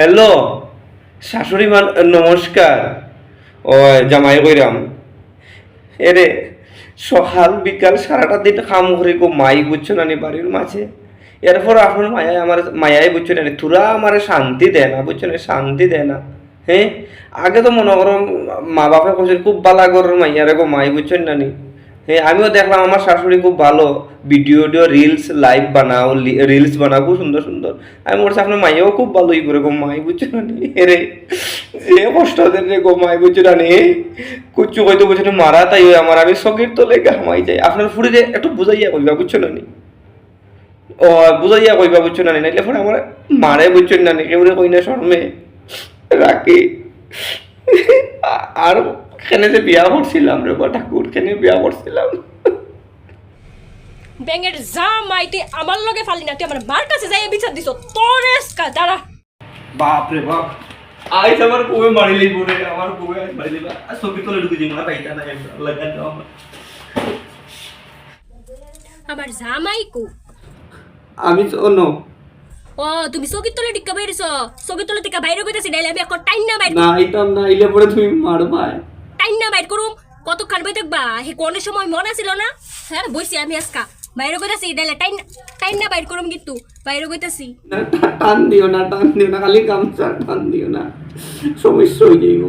Hello, শাশুড়ি মান নমস্কার। ও জামাই কইরাম এরে সকাল বিকাল সারাটা দিন কাম করে গো মাই বুঝছো না নি বাড়ির মাঝে। এরপর আপনার মায়াই আমার মায়াই বুঝছো না নি, তোরা আমার শান্তি দেয় না বুঝছো না, শান্তি দেয় না। হ্যাঁ, আগে তো মনে করো মা বাপে কইছেন খুব বালা ঘরের মাইয়ারে গো মাই বুঝছেন না নি। হ্যাঁ, আমিও দেখলাম আমার শাশুড়ি খুব ভালো ভিডিও টিডিও রিলস লাইভ বানাও, রিলস বানাও খুব সুন্দর সুন্দর। আমি বলছি আপনার মাইয়াও খুব ভালো ই করে গো মাই বুঝছো না নি। এরে যে কষ্ট দেন রে গো মাই বুঝছো না নি, কুচ্ছু কইতে বুঝছো না মারা তাই ওই আমার আমি চকির তলে ঘামাই যাই। আপনার ফুড়িরে একটু বুঝাইয়া কইবা বুঝছো না নি। ও বুঝাইয়া কইবা বুঝছো না নি, নাইলে পরে আমার মারে বুঝছো না নি, কেউ কই না শর্মে রাখি। আর কেনে যে বিয়া করছিলাম রে বা ঠাকুর, কেনে বিয়া করছিলাম। ব্যাঙের জামাই তুই আমার লগে ফালি না, তুই আমার মার কাছে যাই বিচার দিছ তোর দাঁড়া। বাপ রে বাপ, আইস আমার কুবে মারি লইব রে, আমার কুবে আইস মারি লইবা। আর ছবি তোলে ঢুকে দিই, মারা পাইতা না লাগা দাও আমার। আমার জামাই কো আমি শোনো ও তুমি চকির তলে টিকা বাইরেছ, চকির তলে টিকা বাইরে কইতাছি নাইলে আমি এখন টাইম না বাইর না আইতাম না, আইলে পরে তুমি মারবা। টাইম না বাইর করুম। কত খান বই দেখবা হে কোন সময় মনে ছিল না? হ্যাঁ বইছি আমি আজকা বাইরে কইতাছি নাইলে টাইম টাইম না বাইর করুম, কিন্তু বাইরে কইতাছি না টান দিও না, টান দিও না, খালি গামছা টান দিও না, সমস্যা হয়ে যাইব।